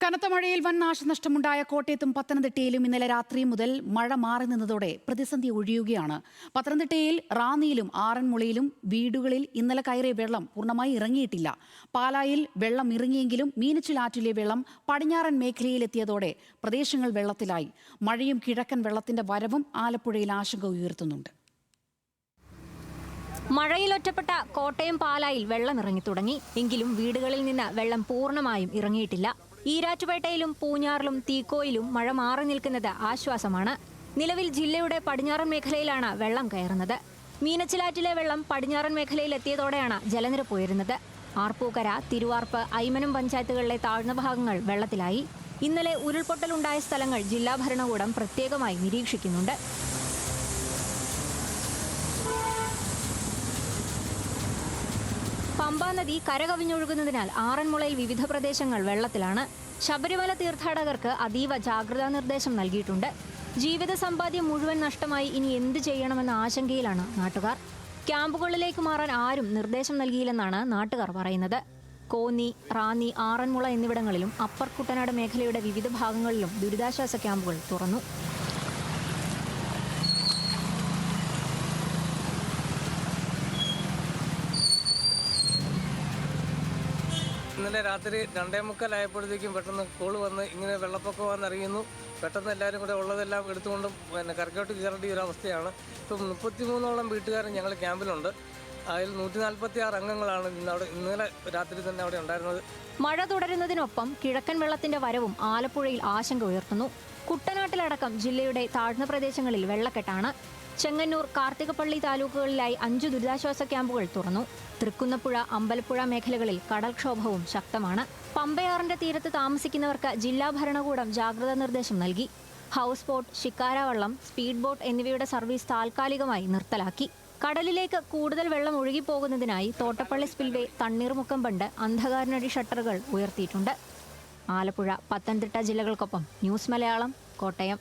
കനത്ത മഴയിൽ വൻ നാശനഷ്ടമുണ്ടായ കോട്ടയത്തും പത്തനംതിട്ടയിലും ഇന്നലെ രാത്രി മുതൽ മഴ മാറി നിന്നതോടെ പ്രതിസന്ധി ഒഴിയുകയാണ്. പത്തനംതിട്ടയിൽ റാന്നിയിലും ആറന്മുളയിലും വീടുകളിൽ ഇന്നലെ കയറിയ വെള്ളം പൂർണ്ണമായി ഇറങ്ങിയിട്ടില്ല. പാലായിൽ വെള്ളം ഇറങ്ങിയെങ്കിലും മീനച്ചിലാറ്റിലെ വെള്ളം പടിഞ്ഞാറൻ മേഖലയിലെത്തിയതോടെ പ്രദേശങ്ങൾ വെള്ളത്തിലായി. മഴയും കിഴക്കൻ വെള്ളത്തിന്റെ വരവും ആലപ്പുഴയിൽ ആശങ്ക ഉയർത്തുന്നുണ്ട്. മഴയിലൊറ്റപ്പെട്ട കോട്ടയം പാലായിൽ വെള്ളം ഇറങ്ങി തുടങ്ങി. എങ്കിലും വീടുകളിൽ നിന്ന് വെള്ളം പൂർണ്ണമായും ഇറങ്ങിയിട്ടില്ല. ഈരാറ്റുപേട്ടയിലും പൂഞ്ഞാറിലും തീക്കോയിലും മഴ മാറി നിൽക്കുന്നത് ആശ്വാസമാണ്. നിലവിൽ ജില്ലയുടെ പടിഞ്ഞാറൻ മേഖലയിലാണ് വെള്ളം കയറുന്നത്. മീനച്ചിലാറ്റിലെ വെള്ളം പടിഞ്ഞാറൻ മേഖലയിൽ എത്തിയതോടെയാണ് ജലനിരപ്പ് ഉയരുന്നത്. ആർപ്പൂക്കര, തിരുവാർപ്പ്, ഐമനം പഞ്ചായത്തുകളിലെ താഴ്ന്ന ഭാഗങ്ങൾ വെള്ളത്തിലായി. ഇന്നലെ ഉരുൾപൊട്ടലുണ്ടായ സ്ഥലങ്ങൾ ജില്ലാ ഭരണകൂടം പ്രത്യേകമായി നിരീക്ഷിക്കുന്നുണ്ട്. പമ്പാ നദി കരകവിഞ്ഞൊഴുകുന്നതിനാൽ ആറന്മുളയിൽ വിവിധ പ്രദേശങ്ങൾ വെള്ളത്തിലാണ്. ശബരിമല തീർത്ഥാടകർക്ക് അതീവ ജാഗ്രതാ നിർദ്ദേശം നൽകിയിട്ടുണ്ട്. ജീവിത സമ്പാദ്യം മുഴുവൻ നഷ്ടമായി ഇനി എന്ത് ചെയ്യണമെന്ന ആശങ്കയിലാണ് നാട്ടുകാർ. ക്യാമ്പുകളിലേക്ക് മാറാൻ ആരും നിർദ്ദേശം നൽകിയില്ലെന്നാണ് നാട്ടുകാർ പറയുന്നത്. കോന്നി, റാന്നി, ആറന്മുള എന്നിവിടങ്ങളിലും അപ്പർ കുട്ടനാട് മേഖലയുടെ വിവിധ ഭാഗങ്ങളിലും ദുരിതാശ്വാസ ക്യാമ്പുകൾ തുറന്നു. ഇന്നലെ രാത്രി 2:45 പെട്ടെന്ന് കോള് വന്ന് ഇങ്ങനെ വെള്ളപ്പൊക്കം വന്നറിയുന്നു. പെട്ടെന്ന് എല്ലാവരും കൂടെ ഉള്ളതെല്ലാം എടുത്തുകൊണ്ടും കരക്കോട്ട് കയറേണ്ട ഒരു അവസ്ഥയാണ്. ഇപ്പം 33ഓളം വീട്ടുകാരും ഞങ്ങൾ ക്യാമ്പിലുണ്ട്. അതിൽ 146 അംഗങ്ങളാണ് ഇന്നലെ രാത്രി തന്നെ അവിടെ ഉണ്ടായിരുന്നത്. മഴ തുടരുന്നതിനൊപ്പം കിഴക്കൻ വെള്ളത്തിന്റെ വരവും ആലപ്പുഴയിൽ ആശങ്ക ഉയർത്തുന്നു. കുട്ടനാട്ടിലടക്കം ജില്ലയുടെ താഴ്ന്ന പ്രദേശങ്ങളിൽ വെള്ളക്കെട്ടാണ്. ചെങ്ങന്നൂർ, കാർത്തികപ്പള്ളി താലൂക്കുകളിലായി 5 ദുരിതാശ്വാസ ക്യാമ്പുകൾ തുറന്നു. തൃക്കുന്നപ്പുഴ, അമ്പലപ്പുഴ മേഖലകളിൽ കടൽക്ഷോഭവും ശക്തമാണ്. പമ്പയാറിന്റെ തീരത്ത് താമസിക്കുന്നവർക്ക് ജില്ലാ ഭരണകൂടം ജാഗ്രതാ നിർദ്ദേശം നൽകി. ഹൗസ് ബോട്ട്, ശിക്കാരവള്ളം, സ്പീഡ് ബോട്ട് എന്നിവയുടെ സർവീസ് താൽക്കാലികമായി നിർത്തലാക്കി. കടലിലേക്ക് കൂടുതൽ വെള്ളം ഒഴുകിപ്പോകുന്നതിനായി തോട്ടപ്പള്ളി സ്പിൽവേ, തണ്ണീർമുക്കം ബണ്ട്, അന്ധകാരനടി ഷട്ടറുകൾ ഉയർത്തിയിട്ടുണ്ട്. ആലപ്പുഴ, പത്തനംതിട്ട ജില്ലകൾക്കൊപ്പം ന്യൂസ് മലയാളം, കോട്ടയം.